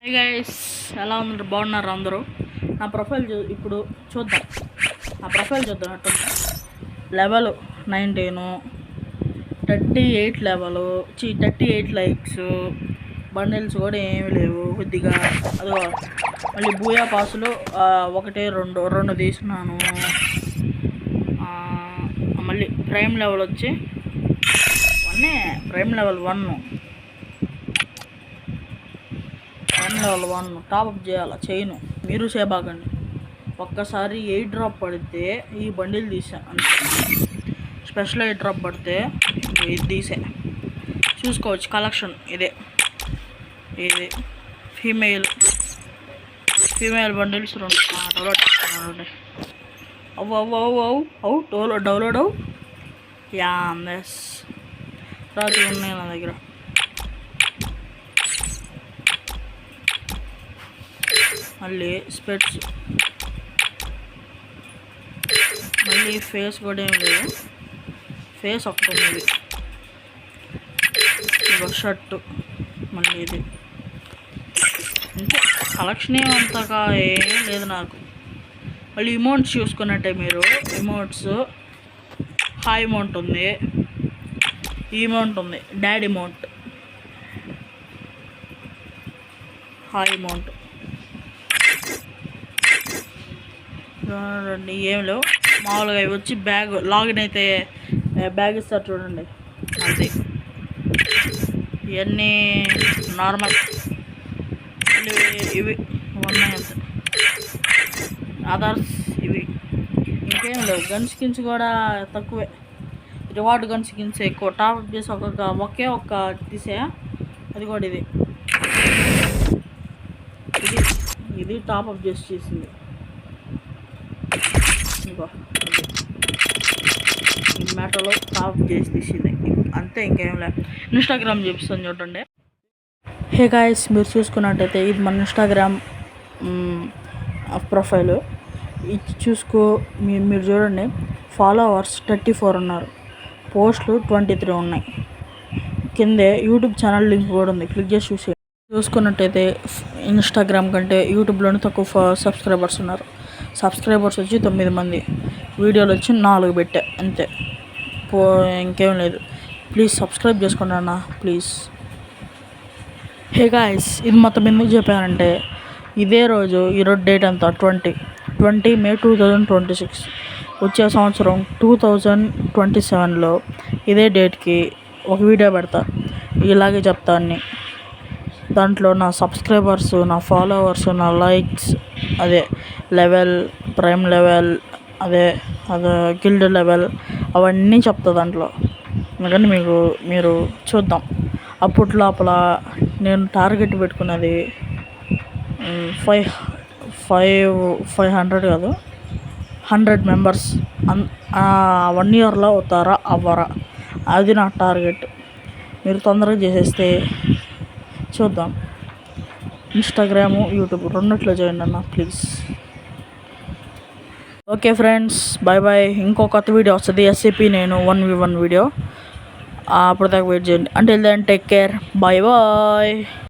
Hey guys, ఎలా ఉన్నారు? బాగున్నారు అందరూ? నా ప్రొఫైల్ ఇప్పుడు చూద్దాం. నా ప్రొఫైల్ చూద్దాం. అట్టుంది లెవెల్ 19, 38 లెవెల్, 38 లైక్స్, బండిల్స్ కూడా ఏమి లేవు కొద్దిగా. అదో మళ్ళీ బూయా పాసులు ఒకటి రెండు తీసుకున్నాను. మళ్ళీ ప్రైమ్ లెవెల్ వచ్చి 1, ప్రైమ్ లెవెల్ 1 టాప్అప్ చేయాలి. చేయను, మీరు చేయబాకండి. ఒక్కసారి 8 డ్రాప్ పడితే ఈ బండిల్ తీసా, స్పెషల్ 8 డ్రాప్ పడితే ఇది తీసా. చూసుకోవచ్చు కలెక్షన్. ఇది ఫీమేల్ బండిల్స్ 2 డౌన్లోడ్ చేసుకున్నాను. డౌన్లోడ్ యాస్ రాత్రి ఉన్నాయి నా దగ్గర. మళ్ళీ స్పెట్స్, మళ్ళీ ఫేస్ కూడా ఏం లేదు, ఫేస్ ఒకటి ఉంది. షర్టు మళ్ళీ ఇది అంటే కలెక్షన్ ఏమంతగా ఏం లేదు నాకు. మళ్ళీ ఇమౌంట్స్ చూసుకున్నట్టే మీరు, ఇమౌంట్స్ హాయ్ అమౌంట్ ఉంది, ఈ అమౌంట్ ఉంది, డాడీ అమౌంట్, హాయ్ అమౌంట్ చూడండి. ఏం లేవు మామూలుగా ఇవి వచ్చి బ్యాగ్ లాగిన్ అయితే బ్యాగ్ ఇస్తారు చూడండి, అంతే. ఇవన్నీ నార్మల్. ఇవి ఉన్నాయి అంతే. అదర్స్ ఇవి ఇంకేం లేవు. గన్ స్కిన్స్ కూడా తక్కువే, రివార్డ్ గన్ స్కిన్స్ ఎక్కువ. టాప్అప్ చేసి ఒకే తీసా, అది కూడా ఇది టాప్అప్ చేసింది. ఈ మ్యాటర్లో టాప్ చేసి తీసింది అంతే, ఇంకేం లేదు. ఇన్స్టాగ్రామ్ చూపిస్తాను చూడండి. హే గాయస్, మీరు చూసుకున్నట్టయితే ఇది మన ఇన్స్టాగ్రామ్ ప్రొఫైల్. ఇది మీరు చూడండి. ఫాలోవర్స్ 34 ఉన్నారు, పోస్టులు 23 ఉన్నాయి. కిందే యూట్యూబ్ ఛానల్ లింక్ కూడా ఉంది, క్లిక్ చేసి చూసుకున్నట్టయితే ఇన్స్టాగ్రామ్ కంటే యూట్యూబ్లోనే తక్కువ సబ్స్క్రైబర్స్ ఉన్నారు. సబ్స్క్రైబర్స్ వచ్చి 9 మంది, వీడియోలు వచ్చి 4 పెట్టా అంతే. ఇంకేం లేదు. ప్లీజ్ సబ్స్క్రైబ్ చేసుకోండి అన్న, ప్లీజ్. హే గాయస్, ఇది మొత్తం ఎందుకు చెప్పానంటే ఈరోజు డేట్ అంతా 20 మే 2026. వచ్చే సంవత్సరం 2027లో ఇదే డేట్కి ఒక వీడియో పెడతా, ఇలాగే చెప్తా అన్ని. దాంట్లో నా సబ్స్క్రైబర్స్, నా ఫాలోవర్స్, నా లైక్స్, అదే లెవెల్, ప్రైమ్ లెవెల్, అదే గిల్డ్ లెవెల్, అవన్నీ చెప్తా దాంట్లో. అందుకని మీరు చూద్దాం. అప్పటి లోపల నేను టార్గెట్ పెట్టుకున్నది 500 కాదు, 100 మెంబర్స్ 1 ఇయర్లో అవుతారా అవ్వరా, అది నా టార్గెట్. మీరు తొందరగా చేసేస్తే చూద్దాం. ఇన్స్టాగ్రాము, యూట్యూబ్ రెండిట్లో చేయండి అన్న, please. Okay friends, bye bye. ఇంకో కొత్త వీడియో వస్తుంది, SCP నేను 1v1 వీడియో. అప్పుడు దాకా వెయిట్ చేయండి. Until then take care, bye bye.